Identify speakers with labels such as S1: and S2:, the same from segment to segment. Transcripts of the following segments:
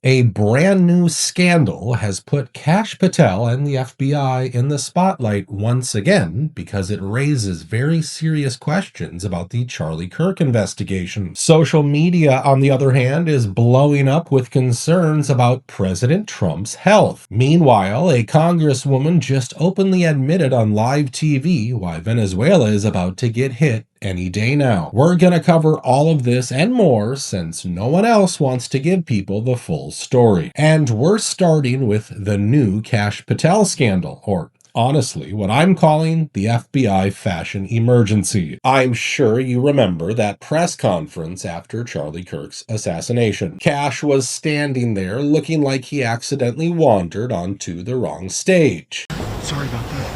S1: A brand new scandal has put Kash Patel and the FBI in the spotlight once again because it raises very serious questions about the Charlie Kirk investigation. Social media, on the other hand, is blowing up with concerns about President Trump's health. Meanwhile, a congresswoman just openly admitted on live TV why Venezuela is about to get hit any day now. We're gonna cover all of this and more since no one else wants to give people the full story. And we're starting with the new Kash Patel scandal, or honestly, what I'm calling the FBI fashion emergency. I'm sure you remember that press conference after Charlie Kirk's assassination. Kash was standing there looking like he accidentally wandered onto the wrong stage.
S2: Sorry about that.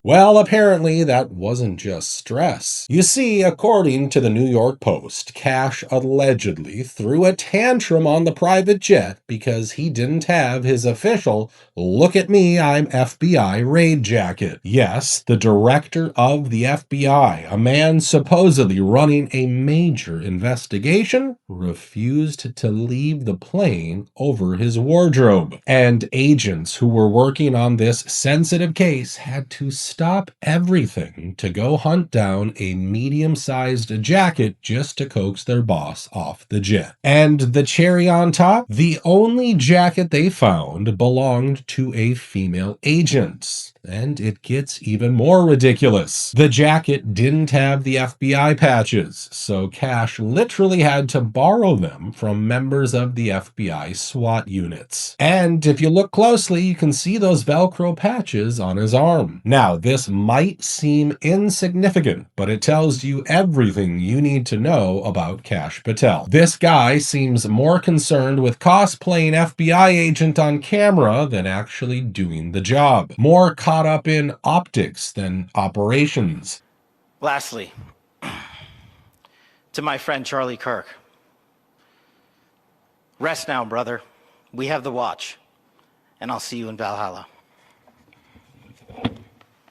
S1: Well, apparently that wasn't just stress. You see, according to the New York Post, Kash allegedly threw a tantrum on the private jet because he didn't have his official "Look at me, I'm FBI" raid jacket. Yes, the director of the FBI, a man supposedly running a major investigation, refused to leave the plane over his wardrobe. And agents who were working on this sensitive case had to stop everything to go hunt down a medium-sized jacket just to coax their boss off the jet. And the cherry on top? The only jacket they found belonged to a female agent. And it gets even more ridiculous. The jacket didn't have the FBI patches, so Kash literally had to borrow them from members of the FBI SWAT units. And if you look closely, you can see those Velcro patches on his arm. Now, this might seem insignificant, but it tells you everything you need to know about Kash Patel. This guy seems more concerned with cosplaying FBI agent on camera than actually doing the job. More caught up in optics than operations.
S3: Lastly, to my friend Charlie Kirk, rest now, brother. We have the watch, and I'll see you in Valhalla.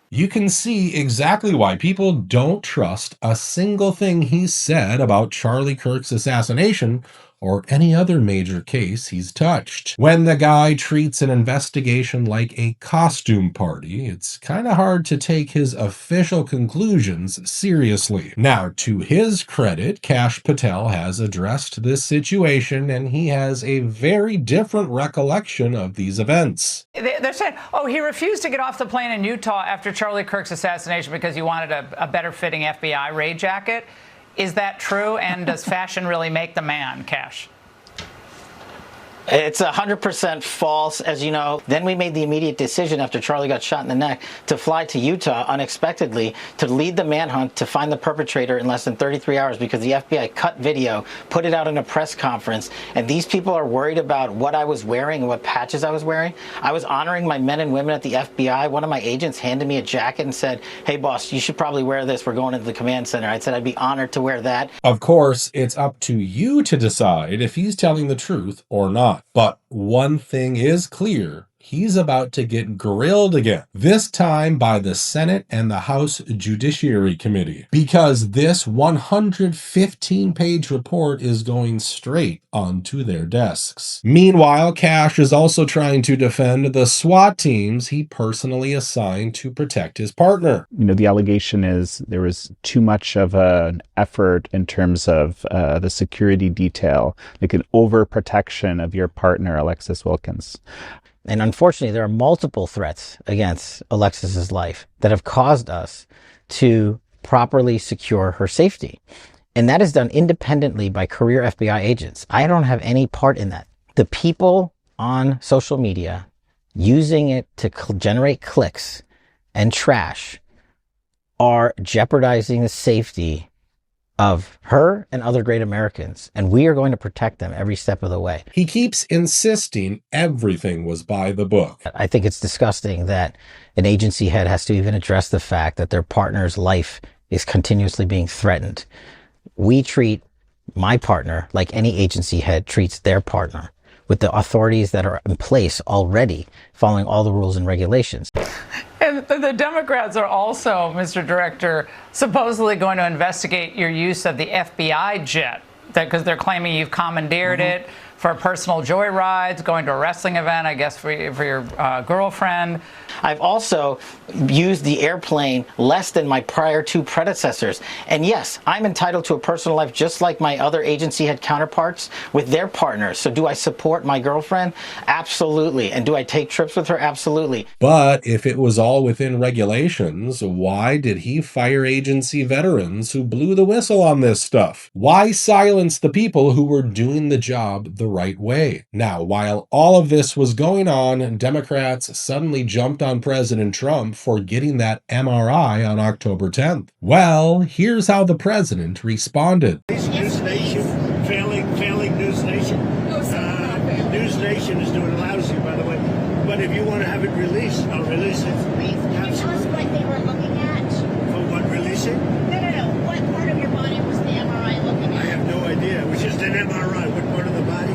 S1: You can see exactly why people don't trust a single thing he's said about Charlie Kirk's assassination or any other major case he's touched. When the guy treats an investigation like a costume party, it's kind of hard to take his official conclusions seriously. Now, to his credit, Kash Patel has addressed this situation, and he has a very different recollection of these events.
S4: They're saying, oh, he refused to get off the plane in Utah after Charlie Kirk's assassination because he wanted a better fitting FBI raid jacket. Is that true? And does fashion really make the man, Kash?
S3: It's 100% false, as you know. Then we made the immediate decision after Charlie got shot in the neck to fly to Utah unexpectedly to lead the manhunt to find the perpetrator in less than 33 hours because the FBI cut video, put it out in a press conference, and these people are worried about what I was wearing and what patches I was wearing. I was honoring my men and women at the FBI. One of my agents handed me a jacket and said, "Hey boss, you should probably wear this. We're going into the command center." I said I'd be honored to wear that.
S1: Of course, it's up to you to decide if he's telling the truth or not. But one thing is clear. He's about to get grilled again, this time by the Senate and the House Judiciary Committee, because this 115-page report is going straight onto their desks. Meanwhile, Kash is also trying to defend the SWAT teams he personally assigned to protect his partner.
S5: You know, the allegation is there was too much of an effort in terms of the security detail, like an overprotection of your partner, Alexis Wilkins.
S3: And unfortunately, there are multiple threats against Alexis's life that have caused us to properly secure her safety. And that is done independently by career FBI agents. I don't have any part in that. The people on social media using it to generate clicks and trash are jeopardizing the safety of her and other great Americans, and we are going to protect them every step of the way.
S1: He keeps insisting everything was by the book.
S3: I think it's disgusting that an agency head has to even address the fact that their partner's life is continuously being threatened. We treat my partner like any agency head treats their partner, with the authorities that are in place already, following all the rules and regulations.
S4: And the Democrats are also, Mr. Director, supposedly going to investigate your use of the FBI jet, because they're claiming you've commandeered it for personal joyrides, going to a wrestling event, I guess, for your girlfriend.
S3: I've also used the airplane less than my prior two predecessors. And yes, I'm entitled to a personal life just like my other agency head counterparts with their partners. So do I support my girlfriend? Absolutely. And do I take trips with her? Absolutely.
S1: But if it was all within regulations, why did he fire agency veterans who blew the whistle on this stuff? Why silence the people who were doing the job the right way? Now, while all of this was going on, Democrats suddenly jumped on President Trump for getting that MRI on October 10th. Well, here's how the president responded.
S2: News Nation, failing News Nation. News Nation is doing lousy, by the way. But if you want to have it released, I'll release it.
S6: Please, can you tell us what they were looking at?
S2: For what, releasing?
S6: No. What part of your body was the MRI looking
S2: I
S6: at?
S2: have no idea. It was just an MRI. What part of the body?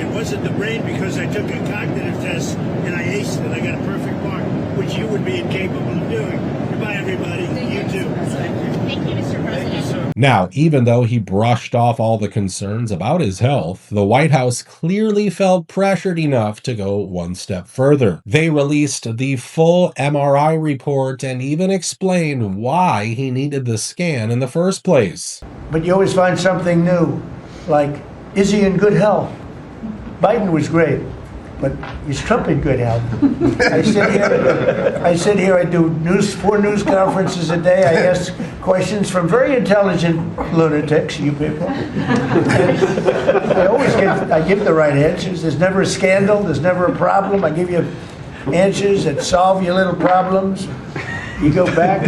S2: It wasn't the brain because I took a cognitive test and I aced it. I got a perfect mark, which you would be incapable of doing. Goodbye, everybody. You too.
S6: Thank you, Mr. President.
S2: Thank you, sir.
S1: Now, even though he brushed off all the concerns about his health, the White House clearly felt pressured enough to go one step further. They released the full MRI report and even explained why he needed the scan in the first place.
S7: But you always find something new, like, is he in good health? Biden was great, but is Trump in good health? I sit here, I do 4 news conferences a day. I ask questions from very intelligent lunatics, you people. I give the right answers. There's never a scandal, there's never a problem. I give you answers that solve your little problems. You go back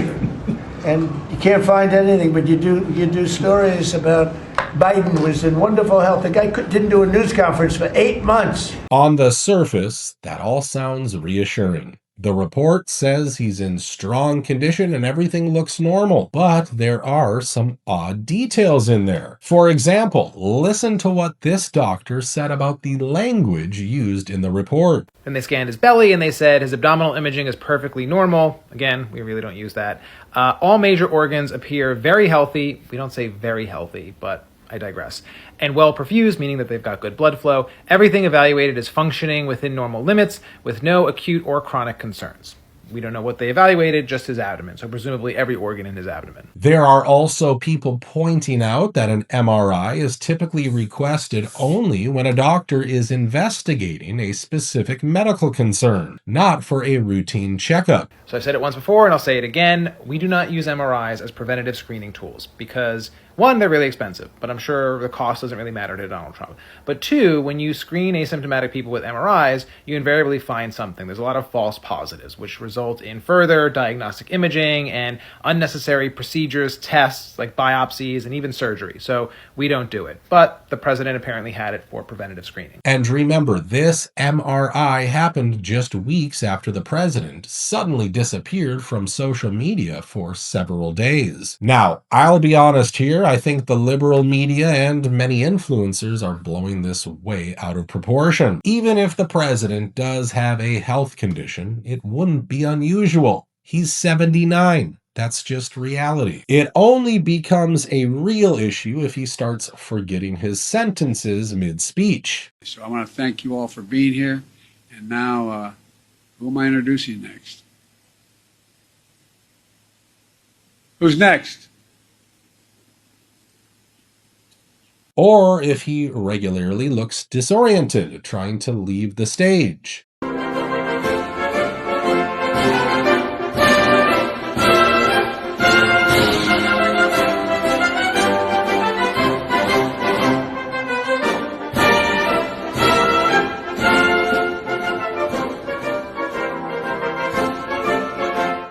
S7: and you can't find anything, but you do stories about Biden was in wonderful health. The guy didn't do a news conference for 8 months.
S1: On the surface, that all sounds reassuring. The report says he's in strong condition and everything looks normal, but there are some odd details in there. For example, listen to what this doctor said about the language used in the report.
S8: Then they scanned his belly and they said his abdominal imaging is perfectly normal. Again, we really don't use that. All major organs appear very healthy. We don't say very healthy, but I digress. And well perfused, meaning that they've got good blood flow. Everything evaluated is functioning within normal limits with no acute or chronic concerns. We don't know what they evaluated, just his abdomen. So presumably every organ in his abdomen.
S1: There are also people pointing out that an MRI is typically requested only when a doctor is investigating a specific medical concern, not for a routine checkup.
S8: So I've said it once before and I'll say it again. We do not use MRIs as preventative screening tools because, one, they're really expensive, but I'm sure the cost doesn't really matter to Donald Trump. But two, when you screen asymptomatic people with MRIs, you invariably find something. There's a lot of false positives, which result in further diagnostic imaging and unnecessary procedures, tests like biopsies, and even surgery. So we don't do it. But the president apparently had it for preventative screening.
S1: And remember, this MRI happened just weeks after the president suddenly disappeared from social media for several days. Now, I'll be honest here. I think the liberal media and many influencers are blowing this way out of proportion. Even if the president does have a health condition, it wouldn't be unusual. He's 79. That's just reality. It only becomes a real issue if he starts forgetting his sentences mid-speech.
S9: So I want to thank you all for being here. And now, who am I introducing next? Who's next?
S1: Or if he regularly looks disoriented, trying to leave the stage.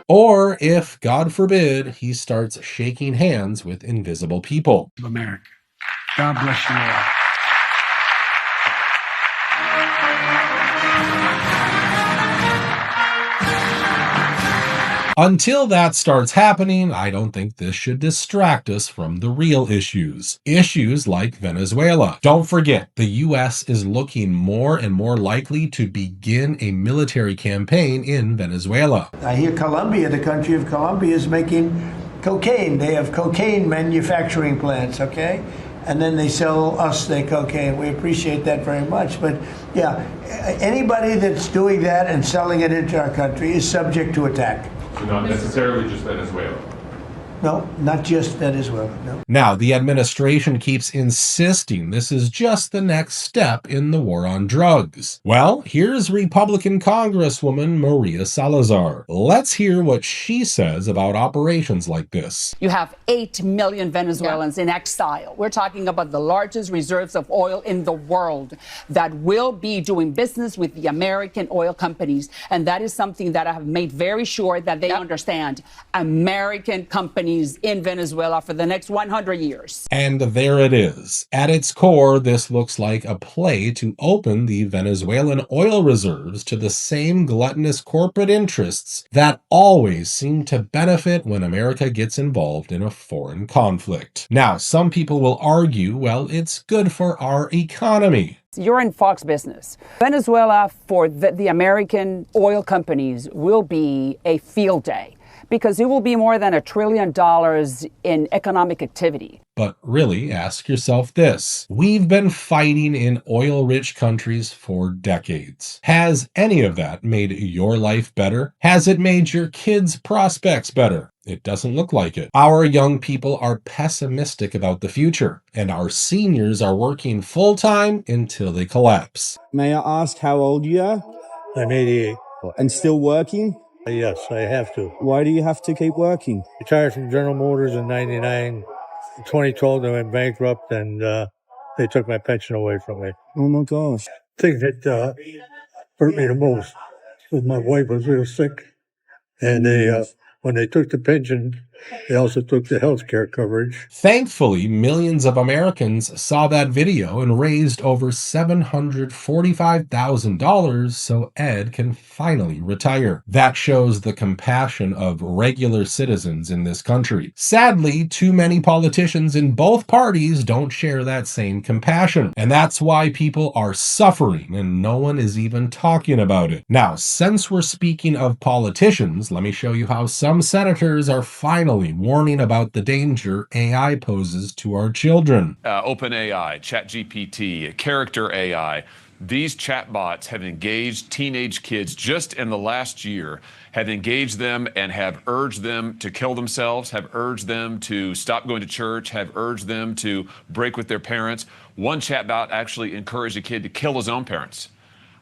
S1: Or if, God forbid, he starts shaking hands with invisible people.
S9: America. God bless you all.
S1: Until that starts happening, I don't think this should distract us from the real issues. Issues like Venezuela. Don't forget, the US is looking more and more likely to begin a military campaign in Venezuela.
S7: I hear Colombia, the country of Colombia, is making cocaine. They have cocaine manufacturing plants, okay? And then they sell us their cocaine. We appreciate that very much. But yeah, anybody that's doing that and selling it into our country is subject to attack.
S10: So not necessarily just Venezuela.
S7: No, not just Venezuela, no.
S1: Now, the administration keeps insisting this is just the next step in the war on drugs. Well, here's Republican Congresswoman Maria Salazar. Let's hear what she says about operations like this.
S11: You have 8 million Venezuelans in exile. We're talking about the largest reserves of oil in the world that will be doing business with the American oil companies. And that is something that I have made very sure that they understand. American companies in Venezuela for the next 100 years.
S1: And there it is. At its core, this looks like a play to open the Venezuelan oil reserves to the same gluttonous corporate interests that always seem to benefit when America gets involved in a foreign conflict. Now, some people will argue, well, it's good for our economy.
S11: You're in Fox business. Venezuela for the American oil companies will be a field day, because it will be more than $1 trillion in economic activity.
S1: But really, ask yourself this. We've been fighting in oil-rich countries for decades. Has any of that made your life better? Has it made your kids' prospects better? It doesn't look like it. Our young people are pessimistic about the future, and our seniors are working full-time until they collapse.
S12: May I ask how old you are?
S13: I'm 88.
S12: And still working?
S13: Yes, I have to.
S12: Why do you have to keep working?
S13: Retired from General Motors in 99. In 2012, they went bankrupt, and they took my pension away from me.
S12: Oh my gosh.
S13: The thing that hurt me the most was my wife was real sick, and when they took the pension, they also took the health care coverage.
S1: Thankfully, millions of Americans saw that video and raised over $745,000 so Ed can finally retire. That shows the compassion of regular citizens in this country. Sadly, too many politicians in both parties don't share that same compassion, and that's why people are suffering and no one is even talking about it. Now, since we're speaking of politicians, let me show you how some senators are finally warning about the danger AI poses to our children.
S10: OpenAI, ChatGPT, Character AI. These chatbots have engaged teenage kids just in the last year, have engaged them and have urged them to kill themselves, have urged them to stop going to church, have urged them to break with their parents. One chatbot actually encouraged a kid to kill his own parents.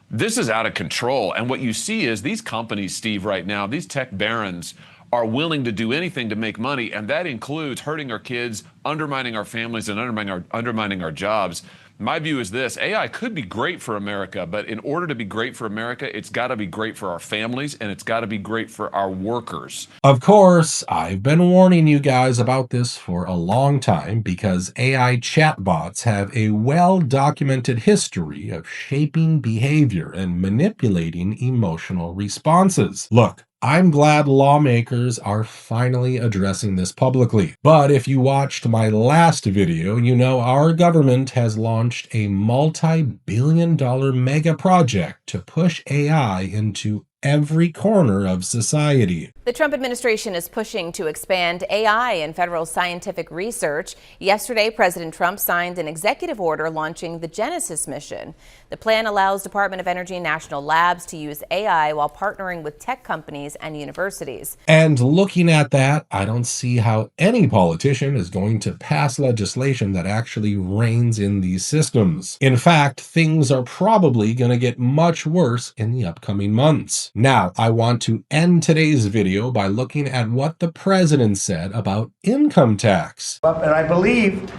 S10: This is out of control. And what you see is these companies, Steve, right now, these tech barons are willing to do anything to make money, and that includes hurting our kids, undermining our families, and undermining our jobs. My view is this: AI could be great for America, but in order to be great for America, it's got to be great for our families, and it's got to be great for our workers.
S1: Of course, I've been warning you guys about this for a long time because AI chatbots have a well-documented history of shaping behavior and manipulating emotional responses. Look, I'm glad lawmakers are finally addressing this publicly. But if you watched my last video, you know our government has launched a multi-billion-dollar mega project to push AI into every corner of society.
S14: The Trump administration is pushing to expand AI in federal scientific research. Yesterday, President Trump signed an executive order launching the Genesis mission. The plan allows Department of Energy and national labs to use AI while partnering with tech companies and universities.
S1: And looking at that, I don't see how any politician is going to pass legislation that actually reins in these systems. In fact, things are probably going to get much worse in the upcoming months. Now, I want to end today's video by looking at what the president said about income tax.
S7: And I believe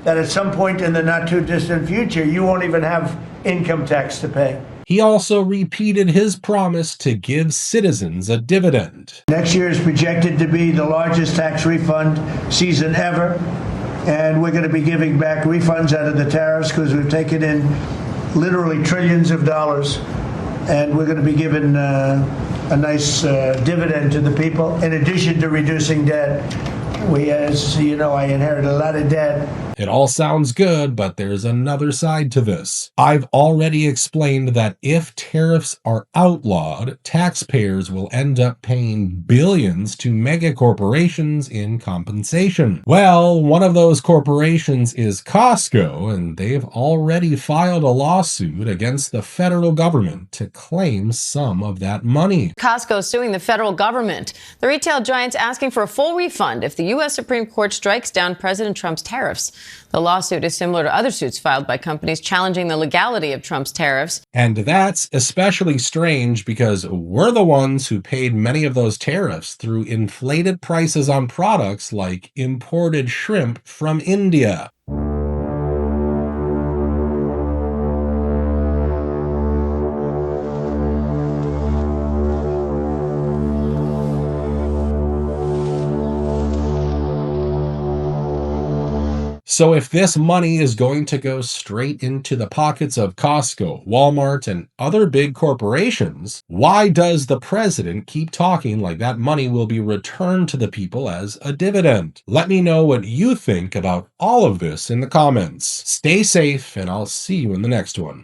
S7: that at some point in the not too distant future, you won't even have income tax to pay.
S1: He also repeated his promise to give citizens a dividend.
S7: Next year is projected to be the largest tax refund season ever. And we're going to be giving back refunds out of the tariffs because we've taken in literally trillions of dollars. And we're going to be giving a nice dividend to the people. In addition to reducing debt, as you know, I inherited a lot of debt.
S1: It all sounds good, but there's another side to this. I've already explained that if tariffs are outlawed, taxpayers will end up paying billions to mega corporations in compensation. Well, one of those corporations is Costco, and they've already filed a lawsuit against the federal government to claim some of that money.
S15: Costco suing the federal government. The retail giant's asking for a full refund if the U.S. Supreme Court strikes down President Trump's tariffs. The lawsuit is similar to other suits filed by companies challenging the legality of Trump's tariffs.
S1: And that's especially strange because we're the ones who paid many of those tariffs through inflated prices on products like imported shrimp from India. So if this money is going to go straight into the pockets of Costco, Walmart, and other big corporations, why does the president keep talking like that money will be returned to the people as a dividend? Let me know what you think about all of this in the comments. Stay safe, and I'll see you in the next one.